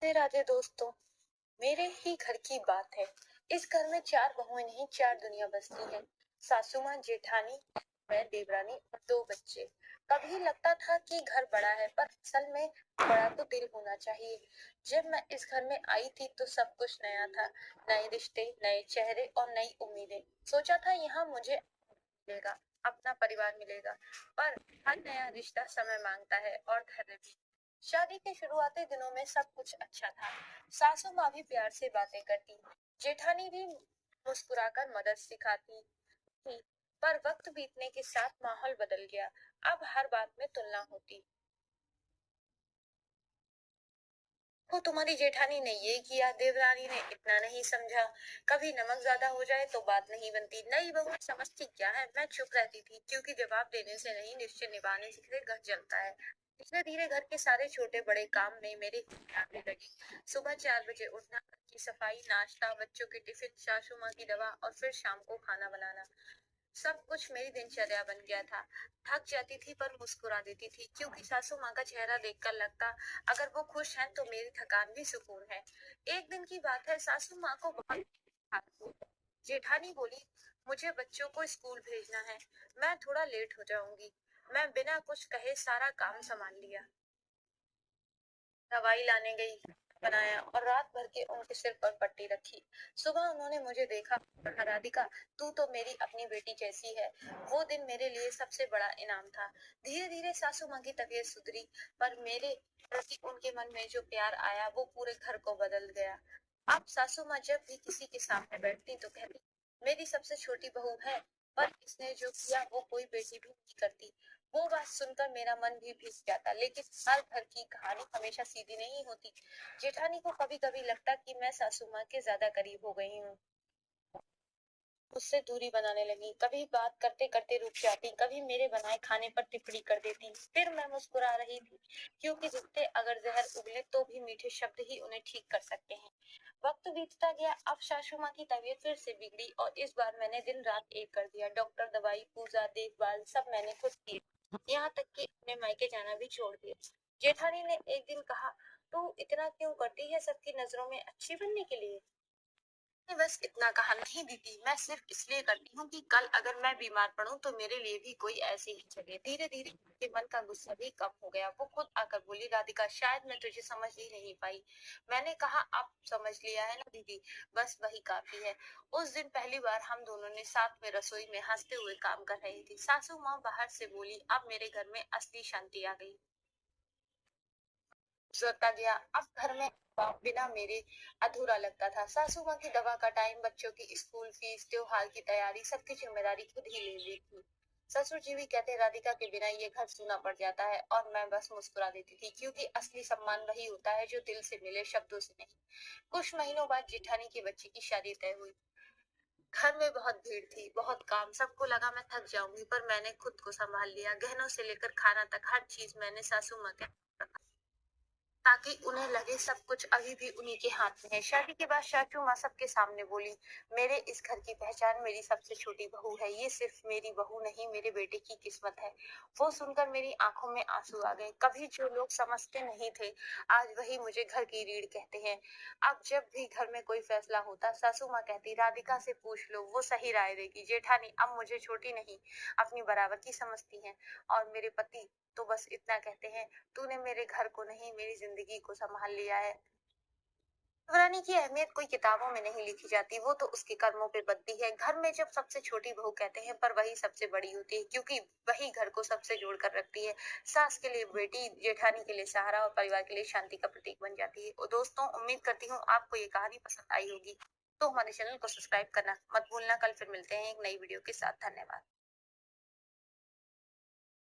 राधे राधे दोस्तों। मेरे ही घर की बात है। इस घर में चार बहुएं नहीं, चार दुनिया बसती है। सासू माँ, जेठानी, मैं, देवरानी और दो बच्चे। कभी लगता था कि घर बड़ा है, पर असल में बड़ा तो दिल होना चाहिए। जब मैं इस घर में आई थी तो सब कुछ नया था। नए रिश्ते, नए चेहरे और नई उम्मीदें। सोचा था यहाँ मुझे मिलेगा, अपना परिवार मिलेगा। पर हर नया रिश्ता समय मांगता है और धैर्य भी। शादी के शुरुआती दिनों में सब कुछ अच्छा था। सासू माँ भी प्यार से बातें करती, जेठानी भी मुस्कुराकर मदद सिखाती थी। पर वक्त बीतने के साथ माहौल बदल गया। अब हर बात में तुलना होती। वो तुम्हारी जेठानी ने ये किया, देवरानी ने इतना नहीं समझा। कभी नमक ज्यादा हो जाए तो बात नहीं बनती। नई बहू समझती क्या है, मैं चुप रहती थी, क्योंकि जवाब देने से नहीं, निश्चय निभाने से घर जलता है। धीरे धीरे घर के सारे छोटे बड़े काम में मेरे आने लगी। सुबह 4 बजे उठना, घर की सफाई, नाश्ता, बच्चों के टिफिन, सासू माँ की दवा और फिर शाम को खाना बनाना। सब कुछ मेरी दिनचर्या बन गया था। थक जाती थी पर मुस्कुरा देती थी, क्योंकि सासू माँ का चेहरा देखकर लगता, अगर वो खुश हैं तो मेरी थकान भी सुकून है। एक दिन की बात है, सासू माँ को बहुत थकान हुई। जेठानी बोली, मुझे बच्चों को स्कूल भेजना है, मैं थोड़ा लेट हो जाऊंगी। मैं बिना कुछ कहे सारा काम संभाल लिया। दवाई लाने गई, बनाया और रात भर के उनके सिर पर पट्टी रखी। सुबह उन्होंने मुझे देखा, कहा, राधिका, तू तो मेरी अपनी बेटी जैसी है। वो दिन मेरे लिए सबसे बड़ा इनाम था। धीरे धीरे सासू माँ की तबीयत सुधरी, पर मेरे प्रति उनके मन में जो प्यार आया वो पूरे घर को बदल गया। अब सासू माँ जब भी किसी के सामने बैठती तो कहती, मेरी सबसे छोटी बहू है, पर इसने जो किया वो कोई बेटी भी नहीं करती। वो बात सुनकर मेरा मन भी भीग जाता, लेकिन हर घर की कहानी हमेशा सीधी नहीं होती। जेठानी को कभी कभी लगता कि मैं सासू माँ के ज्यादा करीब हो गई हूँ, उससे दूरी बनाने लगी। कभी बात करते करते रुक जाती, कभी मेरे बनाए खाने पर टिप्पणी कर देती। फिर मैं मुस्कुरा रही थी, क्योंकि जितने अगर जहर उगले तो भी मीठे शब्द ही उन्हें ठीक कर सकते हैं। वक्त बीतता गया। अब सासू माँ की तबीयत फिर से बिगड़ी और इस बार मैंने दिन रात एक कर दिया। डॉक्टर, दवाई, पूजा, देखभाल सब मैंने खुद की। यहाँ तक कि अपने मायके जाना भी छोड़ दिया। जेठानी ने एक दिन कहा, तू इतना क्यों करती है सबकी नजरों में अच्छी बनने के लिए? मैं बस इतना कहा, नहीं दीदी, मैं सिर्फ इसलिए करती हूँ कि कल अगर मैं बीमार पड़ूं तो मेरे लिए भी कोई ऐसी ही जगह। धीरे धीरे उसके मन का गुस्सा भी कम हो गया। वो खुद आकर बोली, राधिका, शायद मैं तुझे समझ ही नहीं पाई। मैंने कहा, अब समझ लिया है ना दीदी, बस वही काफी है। उस दिन पहली बार हम दोनों ने साथ में रसोई में हंसते हुए काम कर रही थी। सासू माँ बाहर से बोली, अब मेरे घर में असली शांति आ गई। गुजरता गया। अब घर में बिना मेरे अधूरा लगता था। सासू माँ की दवा का टाइम, बच्चों की स्कूल फीस, त्योहार की तैयारी, सबकी जिम्मेदारी खुद ही ले ली थी। ससुर जी भी कहते, राधिका के बिना ये घर सूना पड़ जाता है, और मैं बस मुस्कुरा देती थी, क्योंकि असली सम्मान वही होता है जो दिल से मिले, शब्दों से नहीं। कुछ महीनों बाद जेठानी के बच्चे की शादी तय हुई। घर में बहुत भीड़ थी, बहुत काम। सबको लगा मैं थक जाऊंगी, पर मैंने खुद को संभाल लिया। गहनों से लेकर खाना तक हर चीज मैंने सासू माँ के ताकि उन्हें लगे सब कुछ अभी भी उन्हीं के हाथ में है। शादी के बाद चाचू माँ सबके सामने बोली, मेरे इस घर की पहचान मेरी सबसे छोटी बहू है। ये सिर्फ मेरी बहू नहीं, मेरे बेटे की किस्मत है। वो सुनकर मेरी आंखों में आंसू आ गए। कभी जो लोग समझते नहीं थे, आज वही मुझे घर की रीढ़ कहते हैं। अब जब भी घर में कोई फैसला होता, सासू माँ कहती, राधिका से पूछ लो, वो सही राय देगी। जेठानी अब मुझे छोटी नहीं, अपनी बराबर की समझती हैं। और मेरे पति तो बस इतना कहते हैं, तूने मेरे घर को नहीं, मेरी जिंदगी को संभाल लिया है। युवरानी की अहमियत कोई किताबों में नहीं लिखी जाती, वो तो उसके कर्मों पे बनती है। घर में जब सबसे छोटी बहू कहते हैं, पर वही सबसे बड़ी होती है, क्योंकि वही घर को सबसे जोड़ कर रखती है। सास के लिए बेटी, जेठानी के लिए सहारा और परिवार के लिए शांति का प्रतीक बन जाती है। और दोस्तों, उम्मीद करती हूँ आपको ये कहानी पसंद आई होगी। तो हमारे चैनल को सब्सक्राइब करना मत भूलना। कल फिर मिलते हैं एक नई वीडियो के साथ। धन्यवाद।